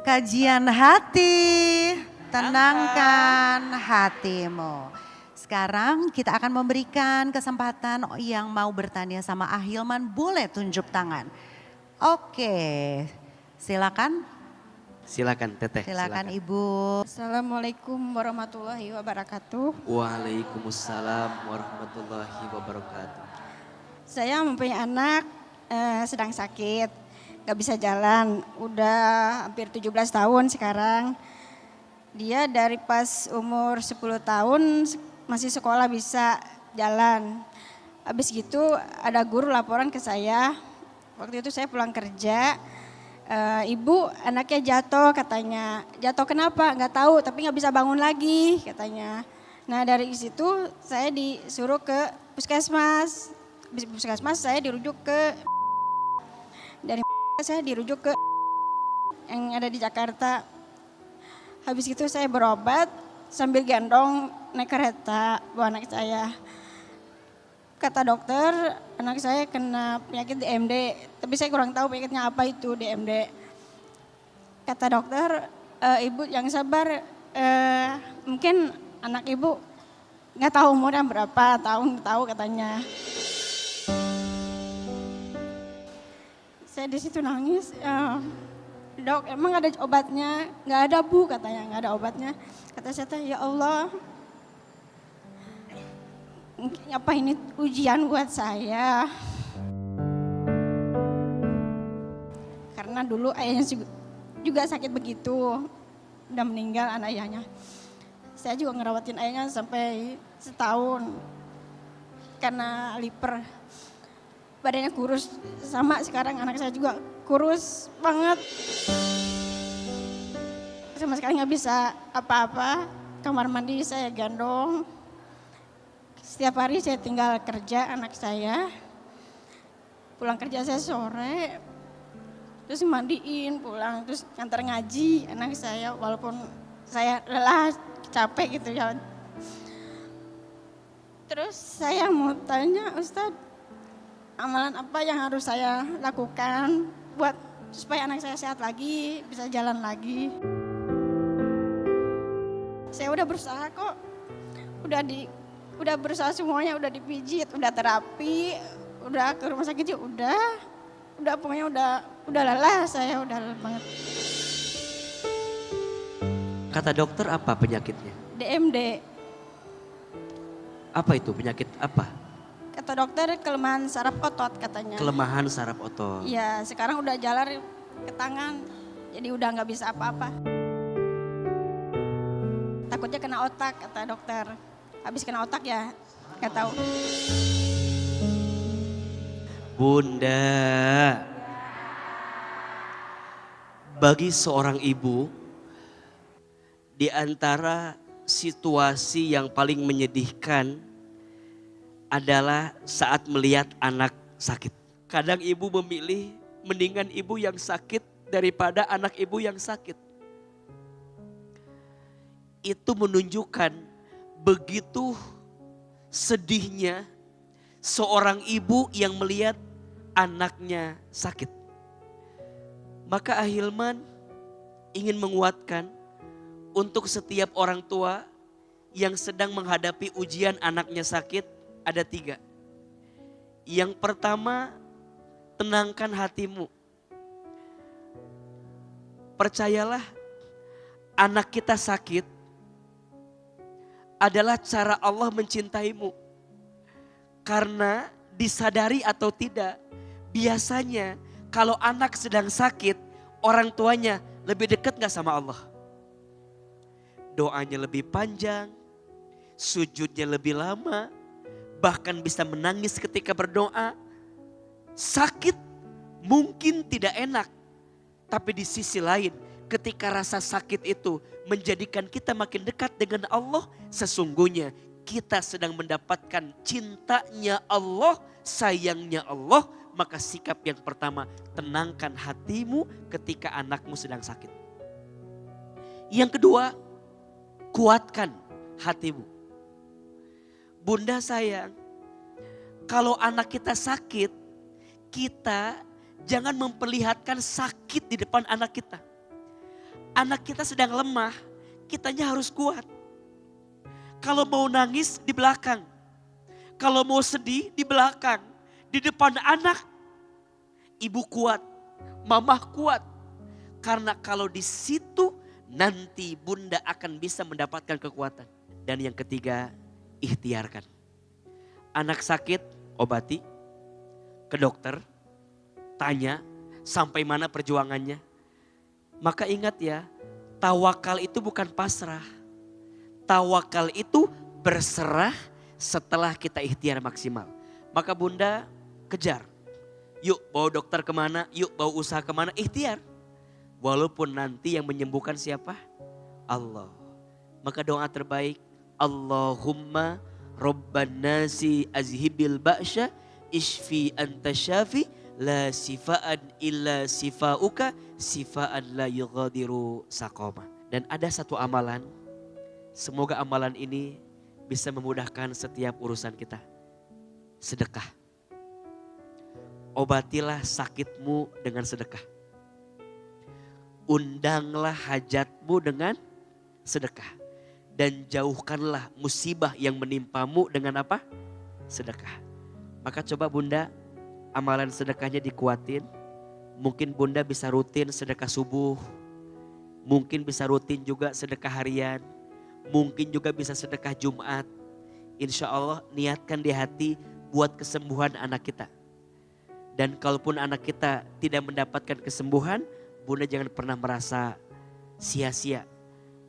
Kajian hati, tenangkan hatimu. Sekarang kita akan memberikan kesempatan yang mau bertanya sama Ahilman boleh tunjuk tangan. Oke, silakan. Silakan Teteh. Silakan Ibu. Assalamualaikum warahmatullahi wabarakatuh. Waalaikumsalam warahmatullahi wabarakatuh. Saya mempunyai anak sedang sakit, gak bisa jalan. Udah hampir 17 tahun sekarang. Dia dari pas umur 10 tahun masih sekolah bisa jalan. Habis gitu ada guru laporan ke saya. Waktu itu saya pulang kerja. Ibu anaknya jatuh katanya. Jatuh kenapa? Nggak tahu tapi nggak bisa bangun lagi katanya. Nah dari situ saya disuruh ke puskesmas. Di puskesmas saya dirujuk ke, dari saya dirujuk ke yang ada di Jakarta. Habis itu saya berobat sambil gendong naik kereta bawa anak saya. Kata dokter anak saya kena penyakit DMD, tapi saya kurang tahu penyakitnya apa itu DMD. Kata dokter, ibu yang sabar, mungkin anak ibu nggak tahu umurnya berapa tahun, tahu katanya. Saya di situ nangis, dok emang ada obatnya? Nggak ada bu katanya, nggak ada obatnya. Kata saya, ya Allah, apa ini ujian buat saya? Karena dulu ayahnya juga sakit begitu, udah meninggal anak ayahnya. Saya juga ngerawatin ayahnya sampai setahun karena liver. Badannya kurus, sama sekarang anak saya juga kurus banget. Sama sekali nggak bisa apa-apa, kamar mandi saya gendong. Setiap hari saya tinggal kerja anak saya, pulang kerja saya sore, terus mandiin pulang, terus ngantar ngaji anak saya walaupun saya lelah capek gitu ya. Terus saya mau tanya Ustadz, amalan apa yang harus saya lakukan buat supaya anak saya sehat lagi, bisa jalan lagi. Saya udah berusaha kok, udah berusaha semuanya, udah dipijit, udah terapi, udah ke rumah sakit juga udah pokoknya udah lelah, saya udah lelah banget. Kata dokter apa penyakitnya? DMD, Apa itu penyakit apa? kata dokter kelemahan saraf otot katanya. Kelemahan saraf otot. Iya, sekarang udah jalan ke tangan, jadi udah nggak bisa apa-apa. Takutnya kena otak kata dokter. Habis kena otak ya, nggak tahu. Bunda, bagi seorang ibu, di antara situasi yang paling menyedihkan adalah saat melihat anak sakit. Kadang ibu memilih mendingan ibu yang sakit daripada anak ibu yang sakit. Itu menunjukkan begitu sedihnya seorang ibu yang melihat anaknya sakit. Maka Ahilman ingin menguatkan untuk setiap orang tua yang sedang menghadapi ujian anaknya sakit, ada 3. Yang pertama, tenangkan hatimu. Percayalah, anak kita sakit adalah cara Allah mencintaimu. Karena disadari atau tidak, biasanya kalau anak sedang sakit, orang tuanya lebih dekat gak sama Allah? Doanya lebih panjang, sujudnya lebih lama, bahkan bisa menangis ketika berdoa. Sakit mungkin tidak enak, tapi di sisi lain ketika rasa sakit itu menjadikan kita makin dekat dengan Allah, sesungguhnya kita sedang mendapatkan cintanya Allah, sayangnya Allah. Maka sikap yang pertama, tenangkan hatimu ketika anakmu sedang sakit. Yang kedua, kuatkan hatimu. Bunda sayang, kalau anak kita sakit, kita jangan memperlihatkan sakit di depan anak kita. Anak kita sedang lemah, kitanya harus kuat. Kalau mau nangis di belakang, kalau mau sedih di belakang, di depan anak, ibu kuat, mamah kuat. Karena kalau di situ nanti bunda akan bisa mendapatkan kekuatan. Dan yang ketiga, ikhtiarkan. Anak sakit, obati, ke dokter, tanya sampai mana perjuangannya. Maka ingat ya, tawakal itu bukan pasrah. Tawakal itu berserah setelah kita ikhtiar maksimal. Maka bunda kejar. Yuk bawa dokter kemana, yuk bawa usaha kemana, ikhtiar. Walaupun nanti yang menyembuhkan siapa? Allah. Maka doa terbaik, Allahumma Rabban nasi azhibil ba'sya ishfi anta syafi la sifaan illa sifauka sifaan la yughadiru saqama. Dan ada satu amalan, semoga amalan ini bisa memudahkan setiap urusan kita. Sedekah. Obatilah sakitmu dengan sedekah. Undanglah hajatmu dengan sedekah. Dan jauhkanlah musibah yang menimpamu dengan apa? Sedekah. Maka coba bunda, amalan sedekahnya dikuatin. Mungkin bunda bisa rutin sedekah subuh. Mungkin bisa rutin juga sedekah harian. Mungkin juga bisa sedekah Jumat. Insya Allah niatkan di hati buat kesembuhan anak kita. Dan kalaupun anak kita tidak mendapatkan kesembuhan, bunda jangan pernah merasa sia-sia.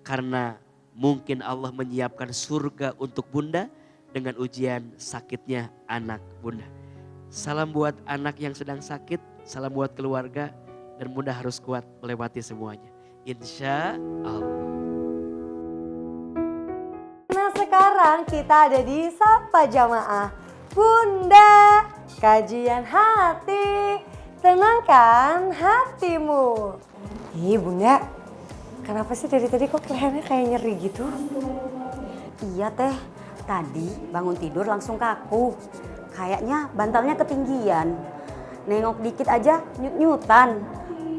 Karena mungkin Allah menyiapkan surga untuk bunda dengan ujian sakitnya anak bunda. Salam buat anak yang sedang sakit, salam buat keluarga, dan bunda harus kuat melewati semuanya. Insya Allah. Nah sekarang kita ada di Sapa Jamaah. Bunda, kajian hati, tenangkan hatimu. Ih bunda, kenapa sih dari tadi kok lehernya kayak nyeri gitu? Iya teh, tadi bangun tidur langsung kaku. Kayaknya bantalnya ketinggian. Nengok dikit aja nyut-nyutan.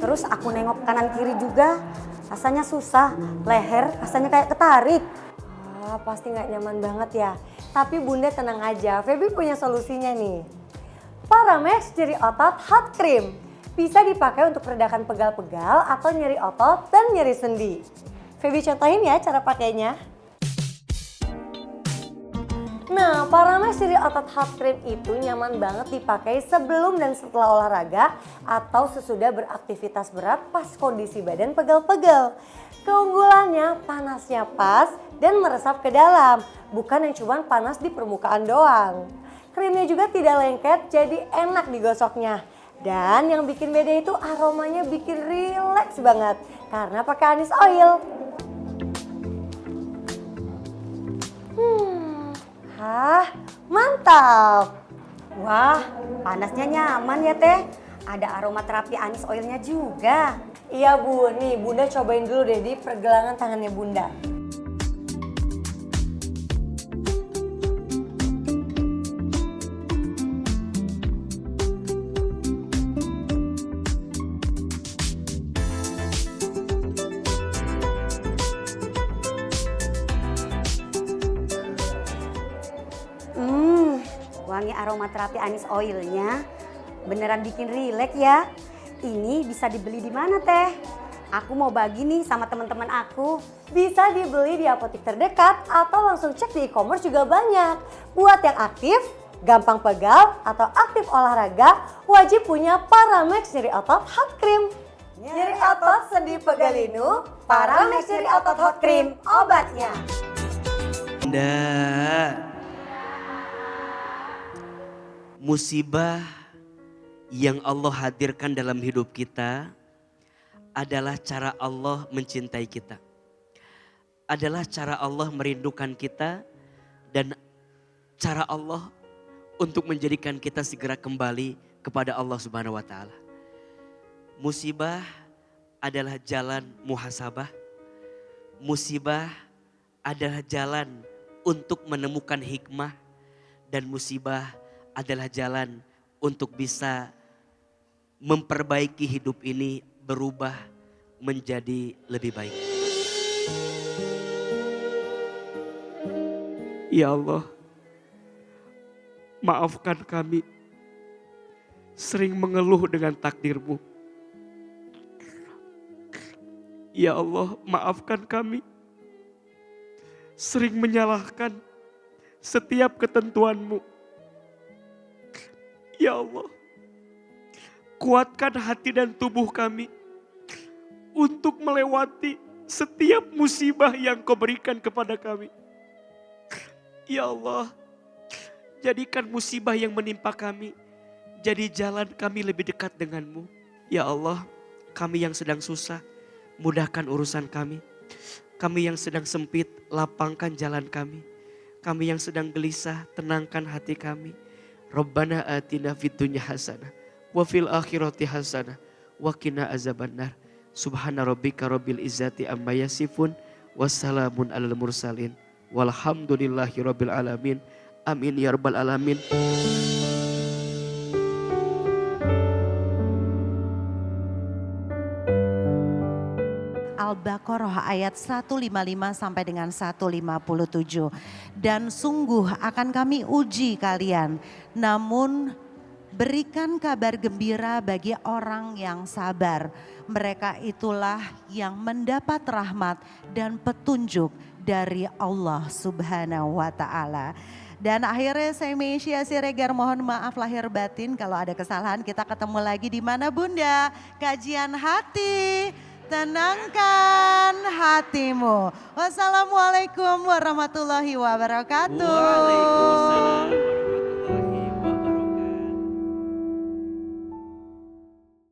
Terus aku nengok kanan kiri juga, rasanya susah. Leher rasanya kayak ketarik. Ah, pasti nggak nyaman banget ya. Tapi bunda tenang aja, Feby punya solusinya nih. Paramex Nyeri Otot Hot Cream. Bisa dipakai untuk redakan pegal-pegal atau nyeri otot dan nyeri sendi. Feby contohin ya cara pakainya. Nah, Paramex Nyeri Otot Hot Cream itu nyaman banget dipakai sebelum dan setelah olahraga atau sesudah beraktivitas berat pas kondisi badan pegal-pegal. Keunggulannya panasnya pas dan meresap ke dalam, bukan yang cuma panas di permukaan doang. Krimnya juga tidak lengket, jadi enak digosoknya. Dan yang bikin beda itu aromanya bikin rileks banget karena pakai anis oil. Mantap. Wah, panasnya nyaman ya teh. Ada aroma terapi anis oilnya juga. Iya bu, nih bunda cobain dulu deh di pergelangan tangannya bunda. Wangi aromaterapi anis oilnya beneran bikin rileks ya. Ini bisa dibeli di mana teh? Aku mau bagi nih sama teman-teman aku. Bisa dibeli di apotek terdekat atau langsung cek di e-commerce juga banyak. Buat yang aktif, gampang pegal atau aktif olahraga, wajib punya Paramex Nyeri Otot Hot Cream. Nyeri otot sendi pegalinu, Paramex Nyeri Otot Hot Cream, obatnya. Bunda, musibah yang Allah hadirkan dalam hidup kita adalah cara Allah mencintai kita. Adalah cara Allah merindukan kita dan cara Allah untuk menjadikan kita segera kembali kepada Allah Subhanahu wa taala. Musibah adalah jalan muhasabah. Musibah adalah jalan untuk menemukan hikmah dan musibah adalah jalan untuk bisa memperbaiki hidup ini, berubah menjadi lebih baik. Ya Allah, maafkan kami sering mengeluh dengan takdir-Mu. Ya Allah, maafkan kami sering menyalahkan setiap ketentuan-Mu. Ya Allah, kuatkan hati dan tubuh kami untuk melewati setiap musibah yang Kau berikan kepada kami. Ya Allah, jadikan musibah yang menimpa kami jadi jalan kami lebih dekat denganmu. Ya Allah, kami yang sedang susah, mudahkan urusan kami. Kami yang sedang sempit, lapangkan jalan kami. Kami yang sedang gelisah, tenangkan hati kami. Rabbana atina fid dunya hasanah wa fil akhirati hasanah wa qina azabannar. Subhana rabbika rabbil izzati amma yasifun wassalamun alal mursalin walhamdulillahi rabbil alamin. Amin ya rabbal alamin. Al-Baqarah ayat 155 sampai dengan 157. Dan sungguh akan kami uji kalian, namun berikan kabar gembira bagi orang yang sabar. Mereka itulah yang mendapat rahmat dan petunjuk dari Allah Subhanahu wa Ta'ala. Dan akhirnya saya Meisya Siregar mohon maaf lahir batin kalau ada kesalahan. Kita ketemu lagi di mana Bunda? Kajian hati. Tenangkan hatimu. Wassalamualaikum warahmatullahi wabarakatuh. Waalaikumsalam.